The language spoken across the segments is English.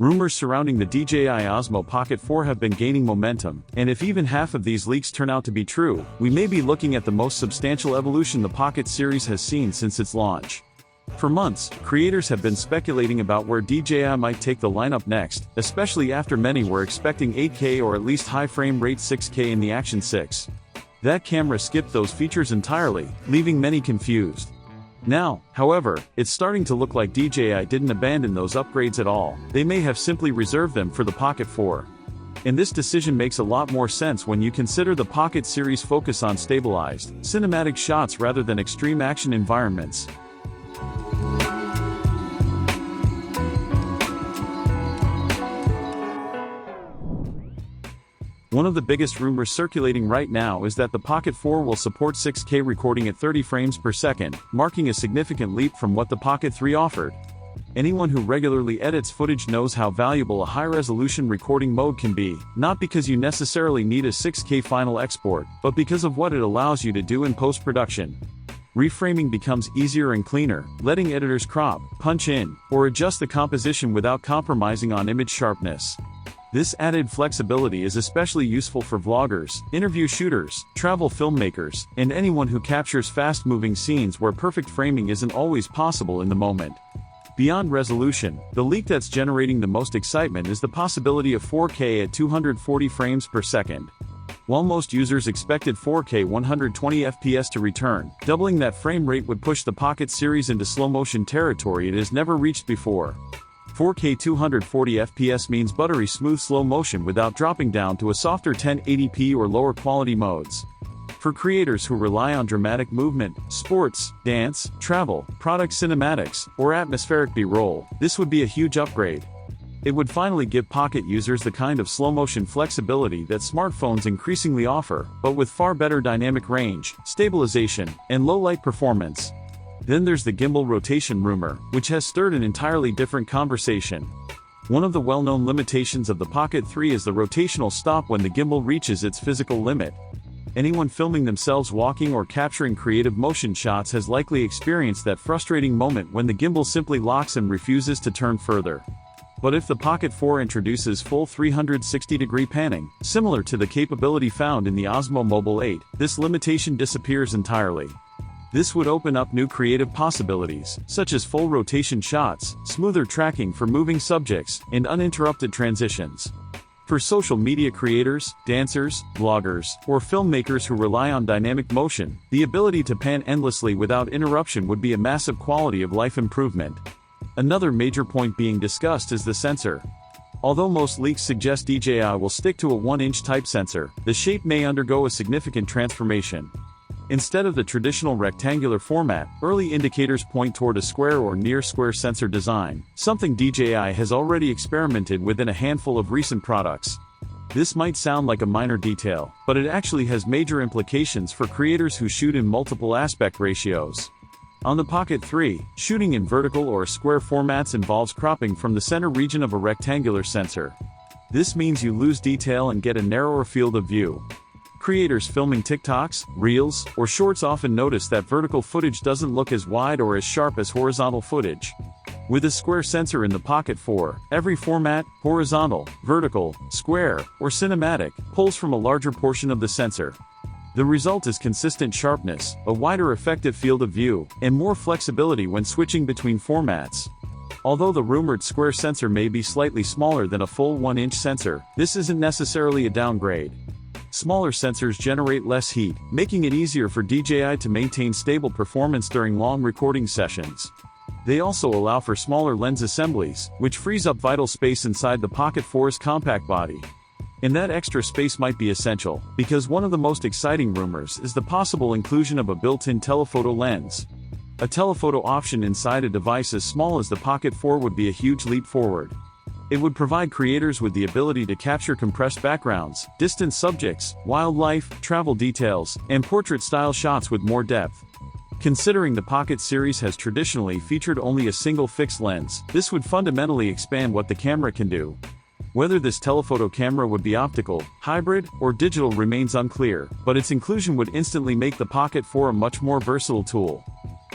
Rumors surrounding the DJI Osmo Pocket 4 have been gaining momentum, and if even half of these leaks turn out to be true, we may be looking at the most substantial evolution the Pocket series has seen since its launch. For months, creators have been speculating about where DJI might take the lineup next, especially after many were expecting 8K or at least high frame rate 6K in the Action 6. That camera skipped those features entirely, leaving many confused. Now, however, it's starting to look like DJI didn't abandon those upgrades at all. They may have simply reserved them for the Pocket 4. And this decision makes a lot more sense when you consider the Pocket series' focus on stabilized, cinematic shots rather than extreme action environments. One of the biggest rumors circulating right now is that the Pocket 4 will support 6K recording at 30 frames per second, marking a significant leap from what the Pocket 3 offered. Anyone who regularly edits footage knows how valuable a high-resolution recording mode can be, not because you necessarily need a 6K final export, but because of what it allows you to do in post-production. Reframing becomes easier and cleaner, letting editors crop, punch in, or adjust the composition without compromising on image sharpness. This added flexibility is especially useful for vloggers, interview shooters, travel filmmakers, and anyone who captures fast-moving scenes where perfect framing isn't always possible in the moment. Beyond resolution, the leak that's generating the most excitement is the possibility of 4K at 240 frames per second. While most users expected 4K 120 FPS to return, doubling that frame rate would push the Pocket series into slow-motion territory it has never reached before. 4K 240 FPS means buttery smooth slow motion without dropping down to a softer 1080p or lower quality modes. For creators who rely on dramatic movement, sports, dance, travel, product cinematics, or atmospheric B-roll, this would be a huge upgrade. It would finally give Pocket users the kind of slow-motion flexibility that smartphones increasingly offer, but with far better dynamic range, stabilization, and low-light performance. Then there's the gimbal rotation rumor, which has stirred an entirely different conversation. One of the well-known limitations of the Pocket 3 is the rotational stop when the gimbal reaches its physical limit. Anyone filming themselves walking or capturing creative motion shots has likely experienced that frustrating moment when the gimbal simply locks and refuses to turn further. But if the Pocket 4 introduces full 360-degree panning, similar to the capability found in the Osmo Mobile 8, this limitation disappears entirely. This would open up new creative possibilities, such as full rotation shots, smoother tracking for moving subjects, and uninterrupted transitions. For social media creators, dancers, vloggers, or filmmakers who rely on dynamic motion, the ability to pan endlessly without interruption would be a massive quality-of-life improvement. Another major point being discussed is the sensor. Although most leaks suggest DJI will stick to a 1-inch type sensor, the shape may undergo a significant transformation. Instead of the traditional rectangular format, early indicators point toward a square or near-square sensor design, something DJI has already experimented with in a handful of recent products. This might sound like a minor detail, but it actually has major implications for creators who shoot in multiple aspect ratios. On the Pocket 3, shooting in vertical or square formats involves cropping from the center region of a rectangular sensor. This means you lose detail and get a narrower field of view. Creators filming TikToks, Reels, or Shorts often notice that vertical footage doesn't look as wide or as sharp as horizontal footage. With a square sensor in the Pocket 4, every format, horizontal, vertical, square, or cinematic, pulls from a larger portion of the sensor. The result is consistent sharpness, a wider effective field of view, and more flexibility when switching between formats. Although the rumored square sensor may be slightly smaller than a full 1-inch sensor, this isn't necessarily a downgrade. Smaller sensors generate less heat, making it easier for DJI to maintain stable performance during long recording sessions. They also allow for smaller lens assemblies, which frees up vital space inside the Pocket 4's compact body. And that extra space might be essential, because one of the most exciting rumors is the possible inclusion of a built-in telephoto lens. A telephoto option inside a device as small as the Pocket 4 would be a huge leap forward. It would provide creators with the ability to capture compressed backgrounds, distant subjects, wildlife, travel details, and portrait-style shots with more depth. Considering the Pocket series has traditionally featured only a single fixed lens, this would fundamentally expand what the camera can do. Whether this telephoto camera would be optical, hybrid, or digital remains unclear, but its inclusion would instantly make the Pocket 4 a much more versatile tool.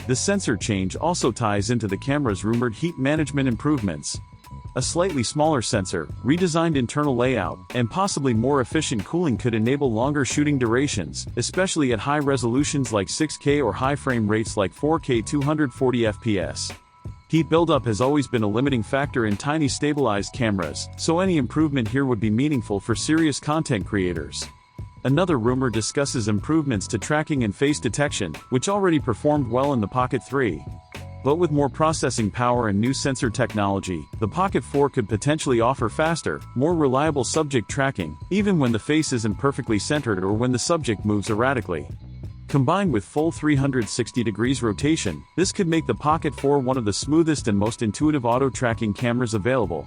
The sensor change also ties into the camera's rumored heat management improvements. A slightly smaller sensor, redesigned internal layout, and possibly more efficient cooling could enable longer shooting durations, especially at high resolutions like 6K or high frame rates like 4K 240 FPS. Heat buildup has always been a limiting factor in tiny stabilized cameras, so any improvement here would be meaningful for serious content creators. Another rumor discusses improvements to tracking and face detection, which already performed well in the Pocket 3. But with more processing power and new sensor technology, the Pocket 4 could potentially offer faster, more reliable subject tracking, even when the face isn't perfectly centered or when the subject moves erratically. Combined with full 360 degrees rotation, this could make the Pocket 4 one of the smoothest and most intuitive auto-tracking cameras available.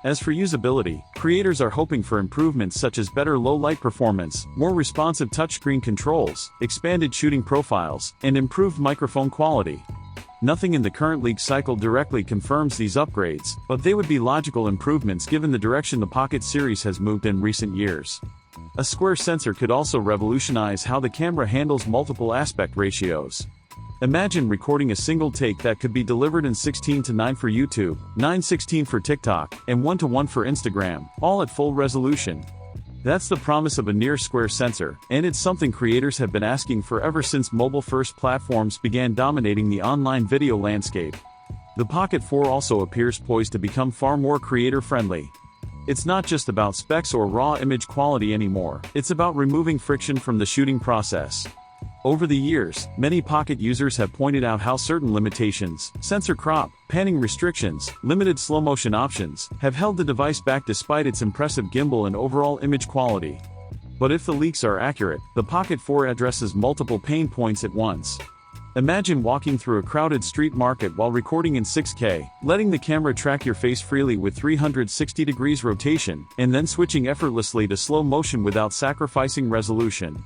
As for usability, creators are hoping for improvements such as better low-light performance, more responsive touchscreen controls, expanded shooting profiles, and improved microphone quality. Nothing in the current leak cycle directly confirms these upgrades, but they would be logical improvements given the direction the Pocket series has moved in recent years. A square sensor could also revolutionize how the camera handles multiple aspect ratios. Imagine recording a single take that could be delivered in 16:9 for YouTube, 9:16 for TikTok, and 1:1 for Instagram, all at full resolution. That's the promise of a near-square sensor, and it's something creators have been asking for ever since mobile-first platforms began dominating the online video landscape. The Pocket 4 also appears poised to become far more creator-friendly. It's not just about specs or raw image quality anymore, it's about removing friction from the shooting process. Over the years, many Pocket users have pointed out how certain limitations, sensor crop, panning restrictions, limited slow-motion options, have held the device back despite its impressive gimbal and overall image quality. But if the leaks are accurate, the Pocket 4 addresses multiple pain points at once. Imagine walking through a crowded street market while recording in 6K, letting the camera track your face freely with 360 degrees rotation, and then switching effortlessly to slow motion without sacrificing resolution.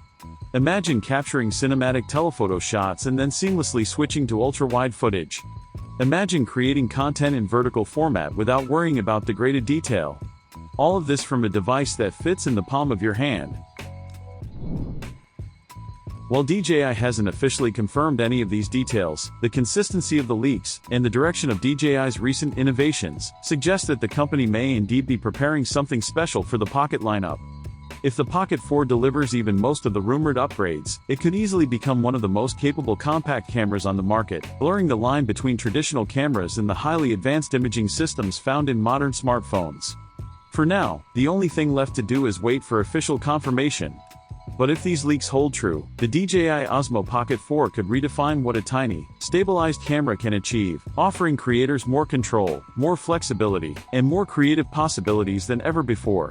Imagine capturing cinematic telephoto shots and then seamlessly switching to ultra-wide footage. Imagine creating content in vertical format without worrying about degraded detail. All of this from a device that fits in the palm of your hand. While DJI hasn't officially confirmed any of these details, the consistency of the leaks, and the direction of DJI's recent innovations, suggest that the company may indeed be preparing something special for the Pocket lineup. If the Pocket 4 delivers even most of the rumored upgrades, it could easily become one of the most capable compact cameras on the market, blurring the line between traditional cameras and the highly advanced imaging systems found in modern smartphones. For now, the only thing left to do is wait for official confirmation. But if these leaks hold true, the DJI Osmo Pocket 4 could redefine what a tiny, stabilized camera can achieve, offering creators more control, more flexibility, and more creative possibilities than ever before.